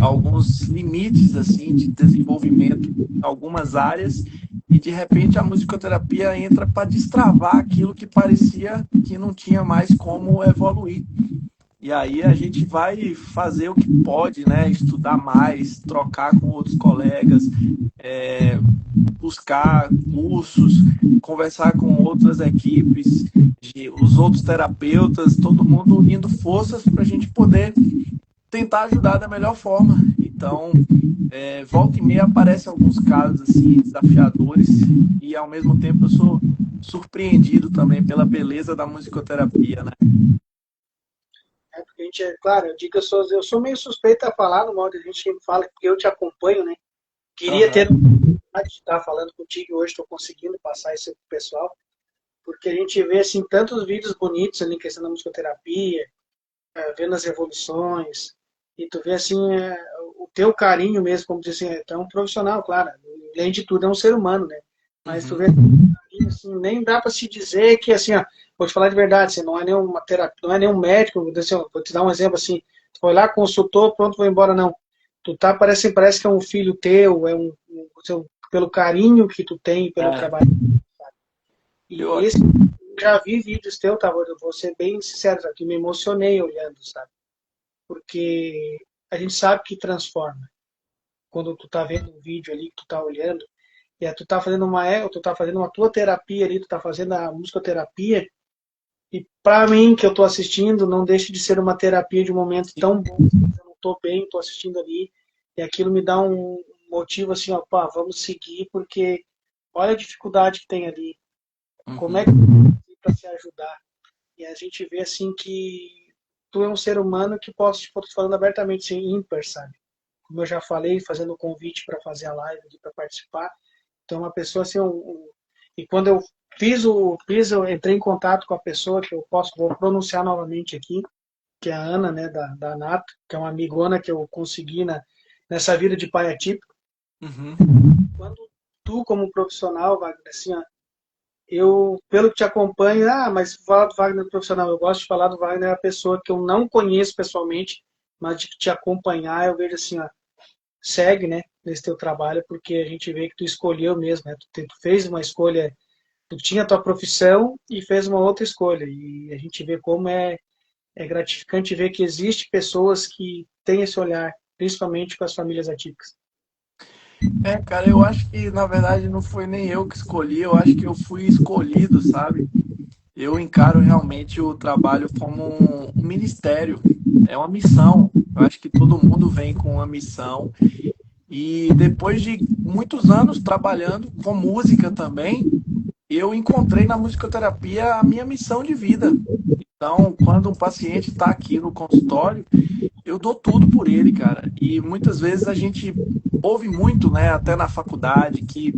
alguns limites assim de desenvolvimento em algumas áreas e de repente a musicoterapia entra para destravar aquilo que parecia que não tinha mais como evoluir. E aí a gente vai fazer o que pode, né? Estudar mais, trocar com outros colegas, é, buscar cursos, conversar com outras equipes, os outros terapeutas, todo mundo unindo forças para a gente poder tentar ajudar da melhor forma. Então, volta e meia aparecem alguns casos assim desafiadores e ao mesmo tempo eu sou surpreendido também pela beleza da musicoterapia, né? É porque a gente, claro, eu digo que eu sou meio suspeito a falar no modo que a gente sempre fala, porque eu te acompanho, né? Queria ter a Aham. oportunidade de estar falando contigo e hoje estou conseguindo passar isso pro pessoal, porque a gente vê assim tantos vídeos bonitos ali em questão da musicoterapia, vendo as evoluções, e tu vê assim o teu carinho mesmo, como dizer assim, tu é um profissional, claro, além de tudo é um ser humano, né? Mas tu vê Uhum. assim, nem dá para se dizer que assim, ó, vou te falar de verdade, você não é nenhuma terapia, não é nenhum médico, vou te dar um exemplo assim, tu foi lá, consultou, pronto, foi embora, não. Tu tá, parece que é um filho teu, pelo carinho que tu tem pelo É, trabalho. E eu, esse, já vi vídeos teu, tá, eu vou ser bem sincero, que me emocionei olhando, sabe? Porque a gente sabe que transforma. Quando tu tá vendo um vídeo ali, que tu tá olhando, tu tá fazendo uma tua terapia ali, tu tá fazendo a musicoterapia, E para mim, que eu estou assistindo, não deixa de ser uma terapia de um momento tão bom. Eu não estou bem, estou assistindo ali, e aquilo me dá um motivo assim, ó, pá, vamos seguir, porque olha a dificuldade que tem ali. Como é que Uhum. para se ajudar? E a gente vê assim que tu é um ser humano que posso, tipo, tô falando abertamente, assim, ímpar, sabe? Como eu já falei, fazendo o convite para fazer a live para participar. Então, uma pessoa assim, e quando eu eu entrei em contato com a pessoa que vou pronunciar novamente aqui, que é a Ana, né, da Nato, que é uma amigona que eu consegui nessa vida de pai atípico. Uhum. Quando tu, como profissional, Wagner, assim, ó, eu, pelo que te acompanho, mas falar do Wagner profissional, eu gosto de falar do Wagner, a pessoa que eu não conheço pessoalmente, mas de te acompanhar, eu vejo assim, ó, segue, né, nesse teu trabalho, porque a gente vê que tu escolheu mesmo, né, tu fez uma escolha, tu tinha a tua profissão e fez uma outra escolha, e a gente vê como é gratificante ver que existe pessoas que têm esse olhar, principalmente com as famílias atípicas. Cara, eu acho que na verdade não foi nem eu que escolhi, eu acho que eu fui escolhido, sabe? Eu encaro realmente o trabalho como um ministério, é uma missão. Eu acho que todo mundo vem com uma missão. E depois de muitos anos trabalhando com música também, eu encontrei na musicoterapia a minha missão de vida. Então, quando um paciente está aqui no consultório, eu dou tudo por ele, cara. E muitas vezes a gente ouve muito, né, até na faculdade, que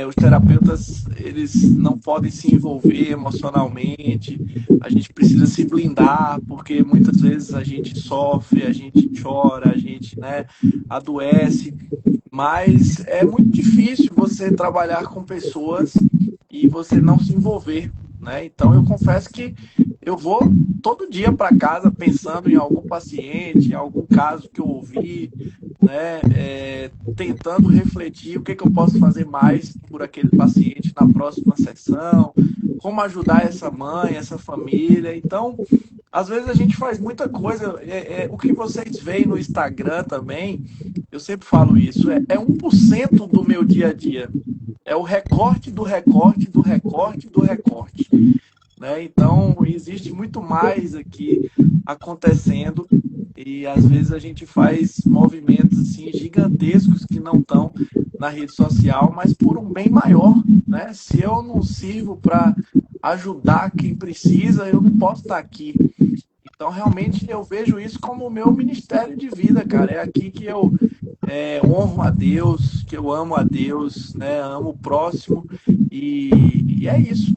os terapeutas eles não podem se envolver emocionalmente, a gente precisa se blindar, porque muitas vezes a gente sofre, a gente chora, a gente, né, adoece, mas é muito difícil você trabalhar com pessoas e você não se envolver, né? Então eu confesso que eu vou todo dia para casa pensando em algum paciente, em algum caso que eu ouvi, né? Tentando refletir o que, que eu posso fazer mais por aquele paciente na próxima sessão, como ajudar essa mãe, essa família. Então, às vezes a gente faz muita coisa. O que vocês veem no Instagram também, eu sempre falo isso, é 1% do meu dia a dia. É o recorte do recorte do recorte do recorte, né? Então, existe muito mais aqui acontecendo e às vezes a gente faz movimentos assim gigantescos que não estão na rede social, mas por um bem maior, né? Se eu não sirvo para ajudar quem precisa, eu não posso estar aqui. Então, realmente, eu vejo isso como o meu ministério de vida, cara. É aqui que eu honro a Deus, que eu amo a Deus, né? Amo o próximo. E é isso.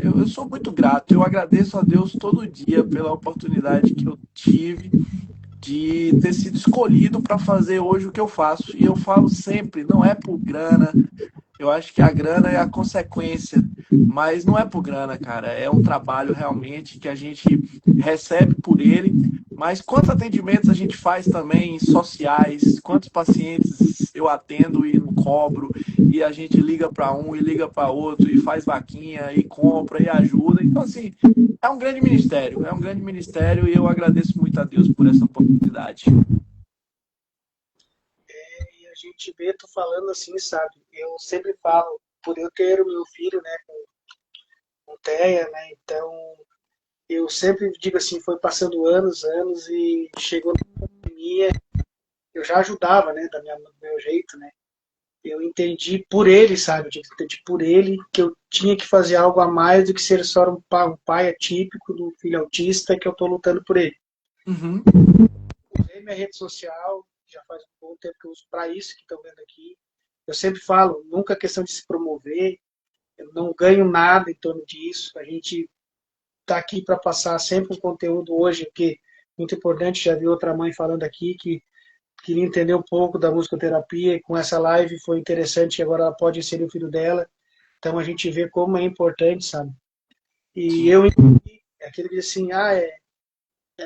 Eu sou muito grato. Eu agradeço a Deus todo dia pela oportunidade que eu tive de ter sido escolhido para fazer hoje o que eu faço. E eu falo sempre, não é por grana, eu acho que a grana é a consequência, mas não é por grana, cara. É um trabalho realmente que a gente recebe por ele. Mas quantos atendimentos a gente faz também sociais? Quantos pacientes eu atendo e não cobro? E a gente liga para um e liga para outro e faz vaquinha e compra e ajuda. Então, assim, é um grande ministério. É um grande ministério e eu agradeço muito a Deus por essa oportunidade. E a gente vê tu falando assim, sabe? Eu sempre falo, por eu ter o meu filho, né, com TEA, né, então eu sempre digo assim, foi passando anos, anos e chegou na pandemia, eu já ajudava, né, do meu jeito, né. Eu entendi por ele, sabe? Eu entendi por ele que eu tinha que fazer algo a mais do que ser só um pai atípico do filho autista que eu estou lutando por ele. Uhum. Usei minha rede social, já faz um bom tempo que eu uso para isso que estão vendo aqui. Eu sempre falo, nunca é questão de se promover, eu não ganho nada em torno disso. A gente está aqui para passar sempre um conteúdo hoje que é muito importante. Já vi outra mãe falando aqui que queria entender um pouco da musicoterapia e com essa live foi interessante que agora ela pode inserir o filho dela. Então a gente vê como é importante, sabe? E Sim. eu entendi aquele que diz assim,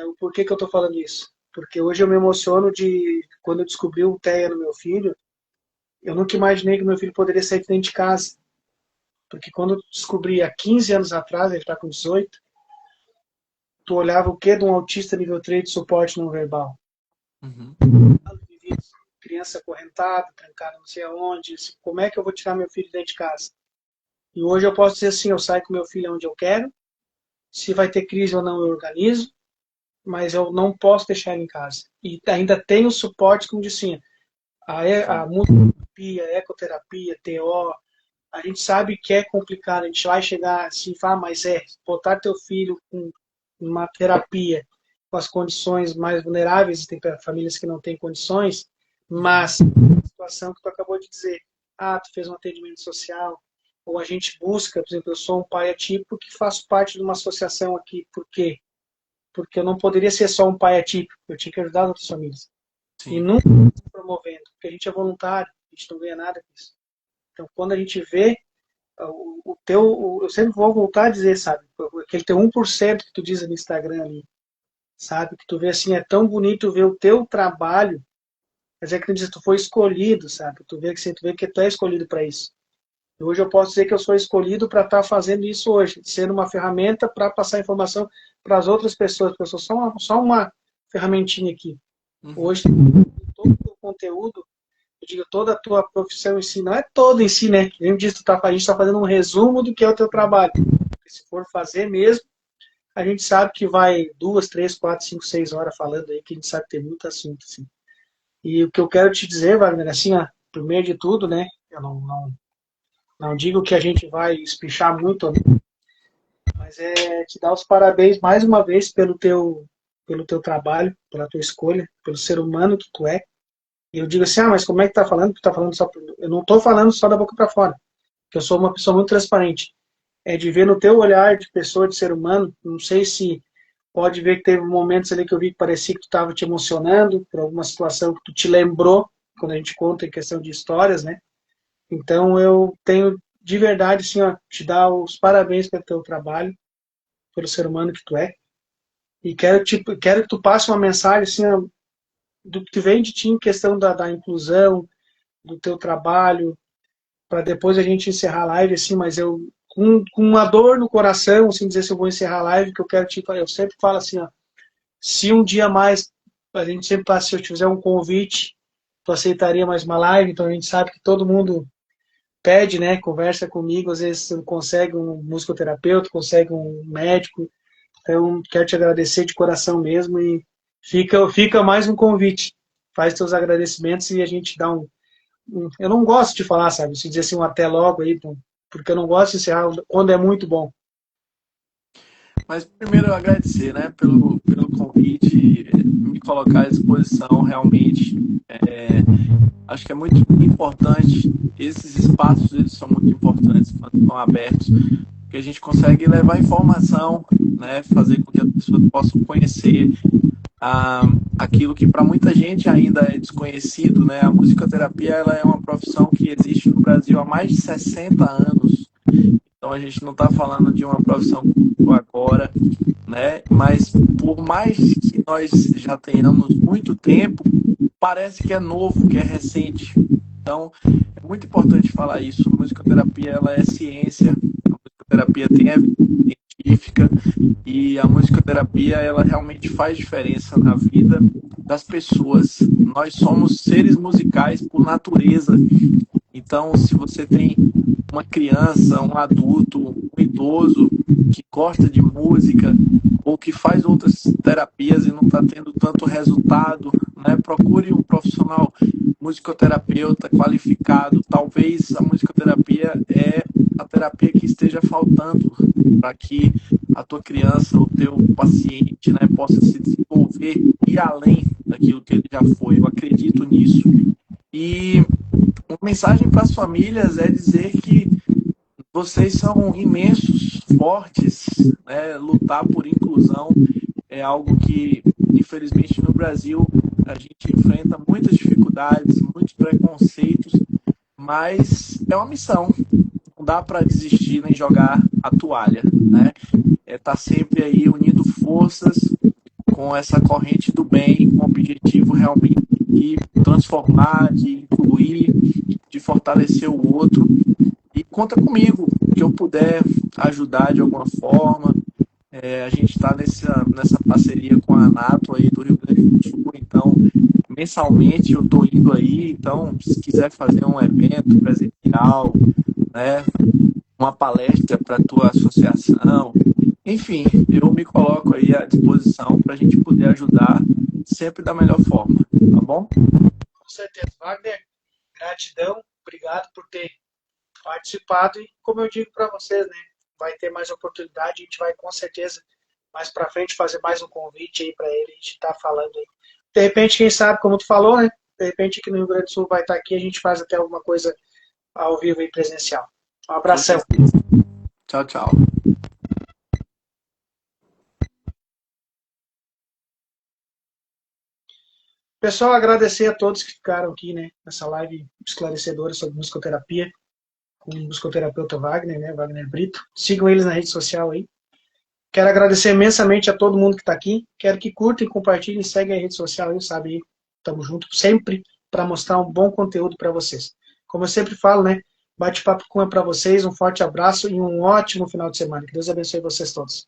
o porquê que eu estou falando isso? Porque hoje eu me emociono de quando eu descobri o TEA no meu filho, eu nunca imaginei que meu filho poderia sair de dentro de casa. Porque quando eu descobri há 15 anos atrás, ele está com 18, tu olhava o que de um autista nível 3 de suporte não verbal? Uhum. Criança acorrentada, trancada não sei aonde, como é que eu vou tirar meu filho dentro de casa? E hoje eu posso dizer assim, eu saio com meu filho onde eu quero, Se vai ter crise ou não, eu organizo, mas eu não posso deixar ele em casa. E ainda tem o suporte, como disse, a Sim. musicoterapia, a ecoterapia, TO. A gente sabe que é complicado, a gente vai chegar assim, falar, mas botar teu filho com uma terapia com as condições mais vulneráveis, tem famílias que não têm condições, Uhum. mas a situação que tu acabou de dizer, tu fez um atendimento social, ou a gente busca, por exemplo, eu sou um pai atípico que faço parte de uma associação aqui, por quê? Porque eu não poderia ser só um pai atípico, eu tinha que ajudar as outras famílias. E Sim. nunca promovendo, porque a gente é voluntário, a gente não ganha nada com isso. Então, quando a gente vê eu sempre vou voltar a dizer, sabe, aquele teu 1% que tu diz no Instagram ali, sabe, que tu vê assim, é tão bonito ver o teu trabalho, mas é que tu diz, tu foi escolhido, sabe, tu vê que assim, tu vê que tu é escolhido para isso. E hoje eu posso dizer que eu sou escolhido para estar fazendo isso hoje, sendo uma ferramenta para passar informação para as outras pessoas, porque eu sou só uma ferramentinha aqui. Uhum. Hoje, todo o conteúdo, eu digo, toda a tua profissão em si, não é toda em si, né? Como disse, a gente está fazendo um resumo do que é o teu trabalho. Porque se for fazer mesmo, a gente sabe que vai 2, 3, 4, 5, 6 horas falando aí, que a gente sabe que tem muito assunto, assim. E o que eu quero te dizer, Wagner, assim, primeiro de tudo, né? Eu não digo que a gente vai espichar muito, né, mas é te dar os parabéns mais uma vez pelo teu trabalho, pela tua escolha, pelo ser humano que tu é. E eu digo assim, mas como é que tá falando? Tu tá falando só, eu não tô falando só da boca para fora, que eu sou uma pessoa muito transparente. É de ver no teu olhar de pessoa, de ser humano, não sei se pode ver que teve momentos ali que eu vi que parecia que tu estava te emocionando por alguma situação que tu te lembrou, quando a gente conta em questão de histórias, né? Então eu tenho de verdade, assim, te dar os parabéns pelo teu trabalho, pelo ser humano que tu é, e quero que tu passe uma mensagem, assim, do que vem de ti em questão da inclusão, do teu trabalho, para depois a gente encerrar a live, assim, mas eu, com uma dor no coração, assim, dizer se eu vou encerrar a live, que eu quero te falar, eu sempre falo assim, se um dia mais, a gente sempre fala, se eu te fizer um convite, tu aceitaria mais uma live, então a gente sabe que todo mundo pede, né, conversa comigo, às vezes você consegue um musicoterapeuta, consegue um médico, então quero te agradecer de coração mesmo e fica mais um convite, faz teus agradecimentos e a gente dá eu não gosto de falar, sabe, se dizer assim um até logo aí, porque eu não gosto de encerrar quando é muito bom. Mas primeiro eu agradecer, né, pelo convite, me colocar à disposição realmente. Acho que é muito importante, esses espaços eles são muito importantes quando estão abertos, porque a gente consegue levar informação, né, fazer com que as pessoas possam conhecer aquilo que para muita gente ainda é desconhecido, né? A musicoterapia ela é uma profissão que existe no Brasil há mais de 60 anos. Então a gente não está falando de uma profissão que começou agora, né? Mas por mais que nós já tenhamos muito tempo, parece que é novo, que é recente. Então é muito importante falar isso. A musicoterapia ela é ciência, a musicoterapia tem evidência científica e a musicoterapia ela realmente faz diferença na vida das pessoas. Nós somos seres musicais por natureza. Então, se você tem uma criança, um adulto, um idoso que gosta de música ou que faz outras terapias e não está tendo tanto resultado, né? Procure um profissional musicoterapeuta qualificado. Talvez a musicoterapia é a terapia que esteja faltando para que a tua criança, o teu paciente, né, possa se desenvolver e além daquilo que ele já foi. Eu acredito nisso. E uma mensagem para as famílias é dizer que vocês são imensos, fortes, né? Lutar por inclusão é algo que, infelizmente, no Brasil a gente enfrenta muitas dificuldades, muitos preconceitos, mas é uma missão. Não dá para desistir nem jogar a toalha, né? Tá sempre aí unindo forças com essa corrente do bem, com o objetivo realmente de transformar, de incluir, de fortalecer o outro. E conta comigo, que eu puder ajudar de alguma forma. A gente está nessa parceria com a Anato aí do Rio Grande do Sul, então mensalmente eu estou indo aí, então se quiser fazer um evento presencial, né, uma palestra para a tua associação. Enfim, eu me coloco aí à disposição para a gente poder ajudar sempre da melhor forma, tá bom? Com certeza. Wagner, gratidão, obrigado por ter participado e, como eu digo para vocês, né, vai ter mais oportunidade, a gente vai com certeza mais para frente fazer mais um convite aí para ele, a gente tá falando aí. De repente, quem sabe, como tu falou, né, de repente aqui no Rio Grande do Sul vai estar aqui, a gente faz até alguma coisa ao vivo e presencial. Um Com abração. certeza. Tchau, tchau. Pessoal, agradecer a todos que ficaram aqui, né, nessa live esclarecedora sobre musicoterapia, com o musicoterapeuta Wagner, né, Wagner Brito. Sigam eles na rede social aí. Quero agradecer imensamente a todo mundo que está aqui. Quero que curtem, compartilhem, seguem a rede social aí, sabe? Estamos juntos sempre para mostrar um bom conteúdo para vocês. Como eu sempre falo, né? Bate-papo com é para vocês. Um forte abraço e um ótimo final de semana. Que Deus abençoe vocês todos.